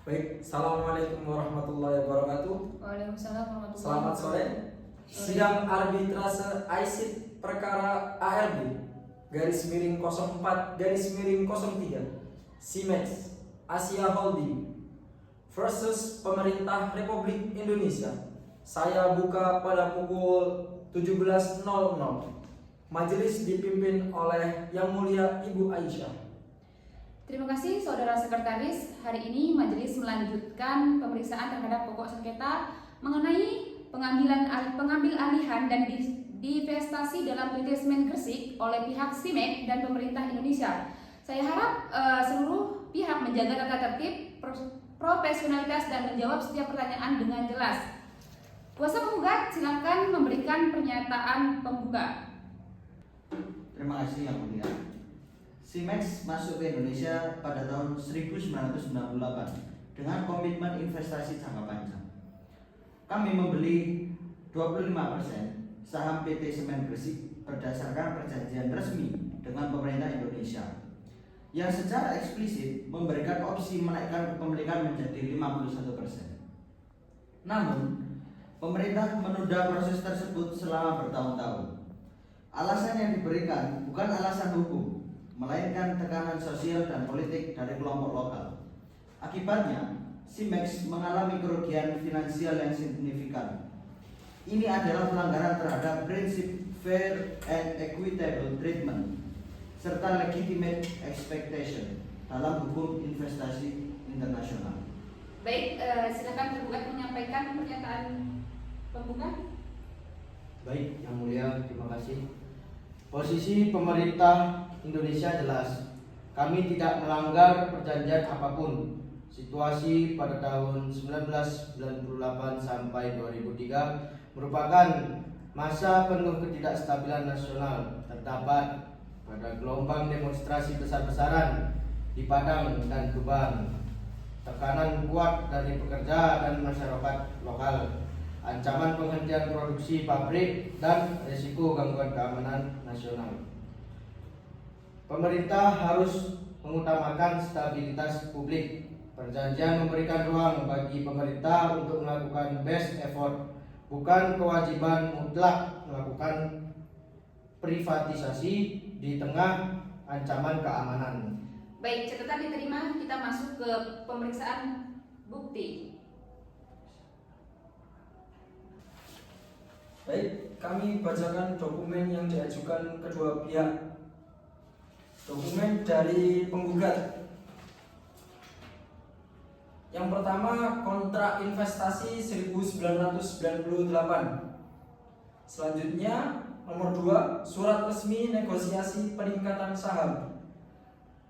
Baik, Assalamualaikum warahmatullahi wabarakatuh. Waalaikumsalam warahmatullahi Selamat sore. Sidang arbitrase ISIT perkara ARB garis miring 04 garis miring 03 Simex Asia Holding versus pemerintah Republik Indonesia. Saya buka pada pukul 17.00. Majelis dipimpin oleh Yang Mulia Ibu Aisyah. Terima kasih Saudara Sekretaris. Hari ini majelis melanjutkan pemeriksaan terhadap pokok sengketa mengenai pengambil alihan dan divestasi dalam PT Semen Gresik oleh pihak Simex dan pemerintah Indonesia. Saya harap seluruh pihak menjaga tata tertib, profesionalitas dan menjawab setiap pertanyaan dengan jelas. Kuasa penggugat silakan memberikan pernyataan pembuka. Terima kasih Yang Mulia. Simex masuk ke Indonesia pada tahun 1998 dengan komitmen investasi jangka panjang. Kami membeli 25% saham PT Semen Gresik berdasarkan perjanjian resmi dengan pemerintah Indonesia yang secara eksplisit memberikan opsi menaikkan kepemilikan menjadi 51%. Namun, pemerintah menunda proses tersebut selama bertahun-tahun. Alasan yang diberikan bukan alasan hukum, melainkan tekanan sosial dan politik dari kelompok lokal. Akibatnya, Simex mengalami kerugian finansial yang signifikan. Ini adalah pelanggaran terhadap prinsip fair and equitable treatment serta legitimate expectation dalam hukum investasi internasional. Baik, silakan tergugat menyampaikan pernyataan pembuka. Baik, Yang Mulia, terima kasih. Posisi pemerintah Indonesia jelas. Kami tidak melanggar perjanjian apapun. Situasi pada tahun 1998 sampai 2003 merupakan masa penuh ketidakstabilan nasional. Terdapat pada gelombang demonstrasi besar-besaran di Padang dan Tuban, tekanan kuat dari pekerja dan masyarakat lokal, ancaman penghentian produksi pabrik, dan risiko gangguan keamanan nasional. Pemerintah harus mengutamakan stabilitas publik. Perjanjian memberikan ruang bagi pemerintah untuk melakukan best effort, bukan kewajiban mutlak melakukan privatisasi di tengah ancaman keamanan. Baik, catatan diterima. Kita masuk ke pemeriksaan bukti. Baik, kami bacakan dokumen yang diajukan kedua pihak. Dokumen dari penggugat. Yang pertama, kontrak investasi 1998. Selanjutnya, nomor 2, surat resmi negosiasi peningkatan saham.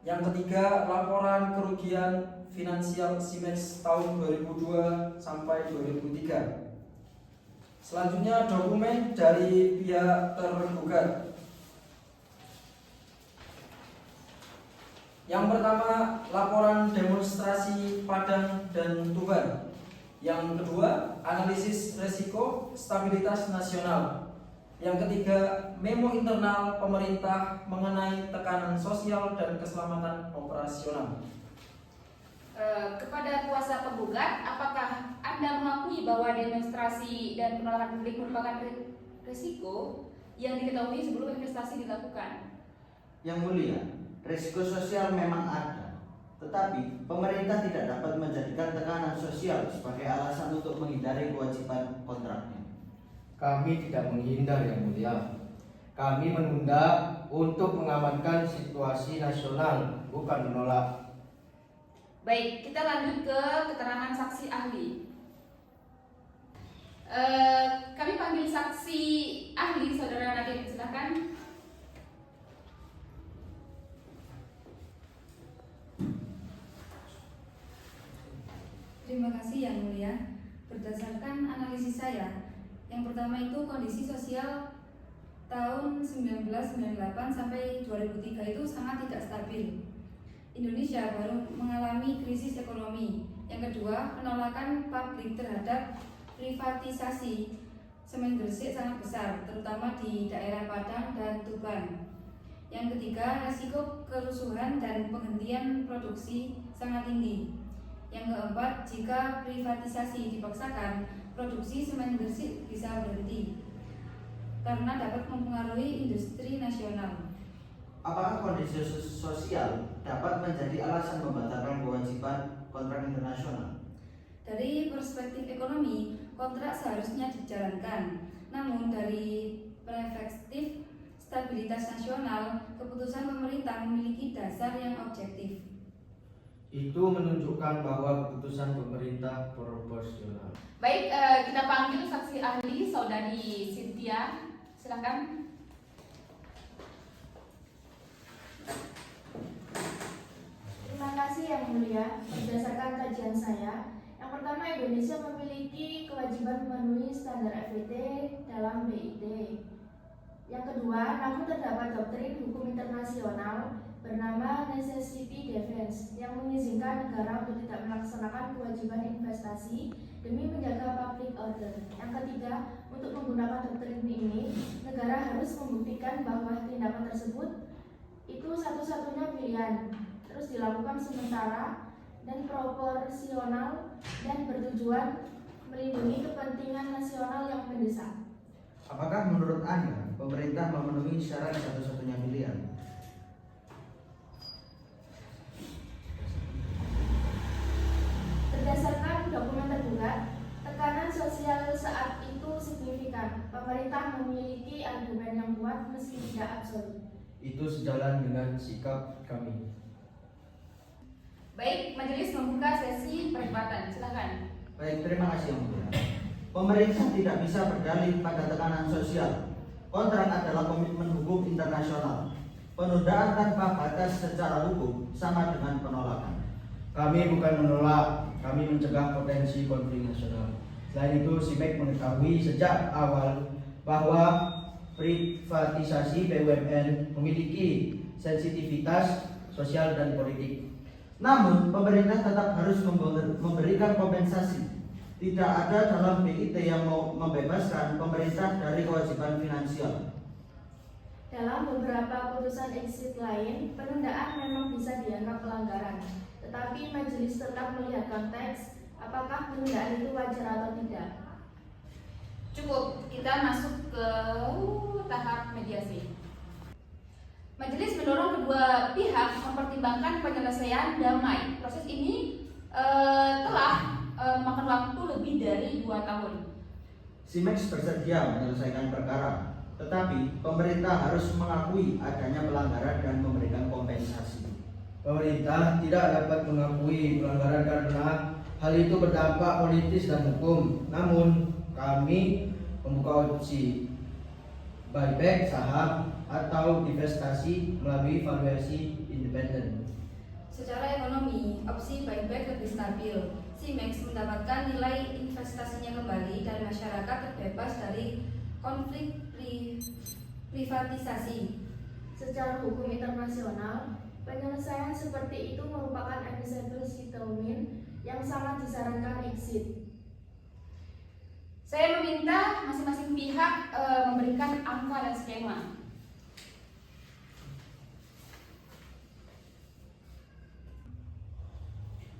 Yang ketiga, laporan kerugian finansial Simex tahun 2002 sampai 2003. Selanjutnya, dokumen dari pihak tergugat. Yang pertama, laporan demonstrasi Padang dan Tuban. Yang kedua, analisis resiko stabilitas nasional. Yang ketiga, memo internal pemerintah mengenai tekanan sosial dan keselamatan operasional. Kepada kuasa penggugat, apakah Anda mengakui bahwa demonstrasi dan penolakan publik merupakan risiko yang diketahui sebelum investasi dilakukan? Yang Mulia, risiko sosial memang ada, tetapi pemerintah tidak dapat menjadikan tekanan sosial sebagai alasan untuk menghindari kewajiban kontraknya. Kami tidak menghindar, Yang Mulia. Kami menunda untuk mengamankan situasi nasional, bukan menolak. Baik, kita lanjut ke keterangan saksi ahli. Kami panggil saksi ahli, Saudara Nadine, silakan. Terima kasih Yang Mulia. Berdasarkan analisis saya, yang pertama itu kondisi sosial tahun 1998 sampai 2003 itu sangat tidak stabil. Indonesia baru mengalami krisis ekonomi. Yang kedua, penolakan publik terhadap privatisasi Semen Gresik sangat besar, terutama di daerah Padang dan Tuban. Yang ketiga, risiko kerusuhan dan penghentian produksi sangat tinggi. Yang keempat, jika privatisasi dipaksakan, produksi semen gresik bisa berhenti karena dapat mempengaruhi industri nasional. Apakah kondisi sosial dapat menjadi alasan membatalkan kewajiban kontrak internasional? Dari perspektif ekonomi, kontrak seharusnya dijalankan. Namun dari perspektif stabilitas nasional, keputusan pemerintah memiliki dasar yang objektif. Itu menunjukkan bahwa keputusan pemerintah proporsional. Baik, kita panggil saksi ahli Saudari Cynthia. Silakan. Terima kasih Yang Mulia. Berdasarkan kajian saya, yang pertama, Indonesia memiliki kewajiban memenuhi standar FET dalam BIT. Yang kedua, namun terdapat doktrin hukum internasional bernama Necessity Defense yang mengizinkan negara untuk tidak melaksanakan kewajiban investasi demi menjaga public order. Yang ketiga, untuk menggunakan doktrin ini, negara harus membuktikan bahwa tindakan tersebut itu satu-satunya pilihan, terus dilakukan sementara dan proporsional dan bertujuan melindungi kepentingan nasional yang mendesak. Apakah menurut Anda pemerintah memenuhi syarat satu-satunya pilihan? Berdasarkan dokumen tergugat, tekanan sosial saat itu signifikan. Pemerintah memiliki argumen yang kuat meski tidak absolut. Itu sejalan dengan sikap kami. Baik, majelis membuka sesi perdebatan. Silakan. Baik, terima kasih Yang Mulia. Pemerintah tidak bisa berdalih pada tekanan sosial. Kontrak adalah komitmen hukum internasional. Penundaan tanpa batas secara hukum sama dengan penolakan. Kami bukan menolak, kami mencegah potensi konflik nasional. Selain itu, SIMEK mengetahui sejak awal bahwa privatisasi BUMN memiliki sensitivitas sosial dan politik. Namun, pemerintah tetap harus memberikan kompensasi. Tidak ada dalam BIT yang mau membebaskan pemerintah dari kewajiban finansial. Dalam beberapa putusan exit lain, penundaan memang bisa dianggap pelanggaran. Tetapi majelis tetap melihat konteks apakah penundaan itu wajar atau tidak. Cukup, kita masuk ke tahap mediasi. Majelis mendorong kedua pihak mempertimbangkan penyelesaian damai. Proses ini telah memakan waktu lebih dari 2 tahun. SIMEX bersedia menyelesaikan perkara, tetapi pemerintah harus mengakui adanya pelanggaran dan memberikan kompensasi. Pemerintah tidak dapat mengakui pelanggaran karena hal itu berdampak politis dan hukum. Namun, kami membuka opsi buyback saham atau divestasi melalui valuasi independen. Secara ekonomi, opsi buyback lebih stabil. SIMEX mendapatkan nilai investasinya kembali dan masyarakat terbebas dari konflik privatisasi. Secara hukum internasional, penyelesaian seperti itu merupakan admissible settlement yang sangat disarankan exit. Saya meminta masing-masing pihak memberikan angka dan skema.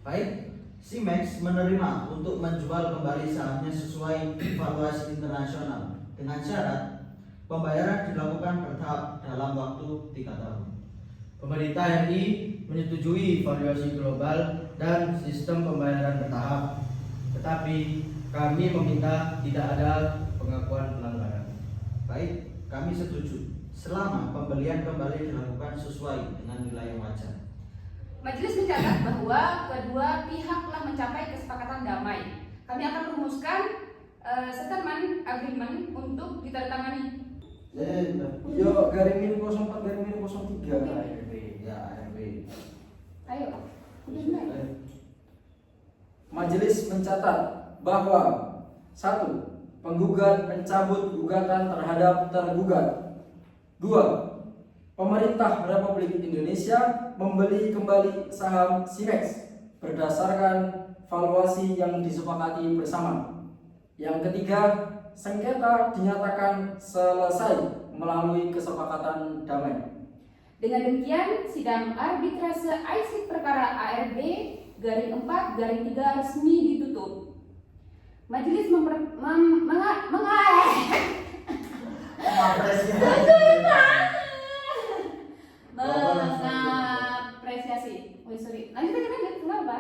Baik, SIMEX menerima untuk menjual kembali sahamnya sesuai valuasi internasional dengan syarat pembayaran dilakukan bertahap dalam waktu 3 tahun. Pemerintah RI menyetujui valuasi global dan sistem pembayaran bertahap. Tetapi kami meminta tidak ada pengakuan pelanggaran. Baik, kami setuju selama pembelian kembali dilakukan sesuai dengan nilai yang wajar. Majelis mencatat bahwa kedua pihak telah mencapai kesepakatan damai. Kami akan merumuskan settlement agreement untuk ditandatangani. Yo garing miring 04 garing miring 03 ARB. Ya, ARB. Ayo, udah mulai. Majelis mencatat bahwa 1. Penggugat mencabut gugatan terhadap tergugat. 2. Pemerintah Republik Indonesia membeli kembali saham SIMEX berdasarkan valuasi yang disepakati bersama. Yang ketiga, sengketa dinyatakan selesai melalui kesepakatan damai. Dengan demikian, sidang arbitrase exit perkara ARB 2/4/3 resmi ditutup. Majelis mengapresiasi. Oh sorry, lanjut, kenapa?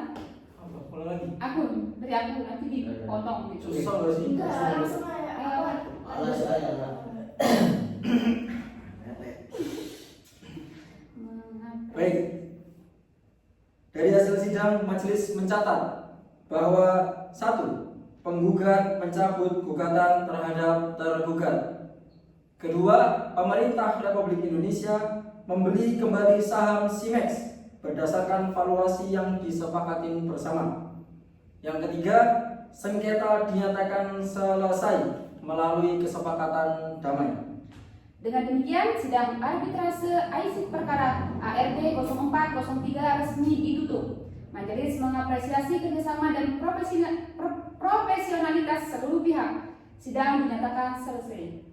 Apa? Ulang lagi. Akun, dari akun nanti dipotong gitu. Susah nggak sih? Enggak, langsung kayak apa? Baik. Dari hasil sidang, majelis mencatat bahwa 1. Penggugat mencabut gugatan terhadap tergugat. 2. Pemerintah Republik Indonesia membeli kembali saham Simex berdasarkan valuasi yang disepakati bersama. Yang 3. Sengketa dinyatakan selesai melalui kesepakatan damai. Dengan demikian, sidang arbitrase ISIC perkara ART 0403 resmi ditutup. Majelis mengapresiasi kerjasama dan profesionalitas seluruh pihak. Sidang dinyatakan selesai.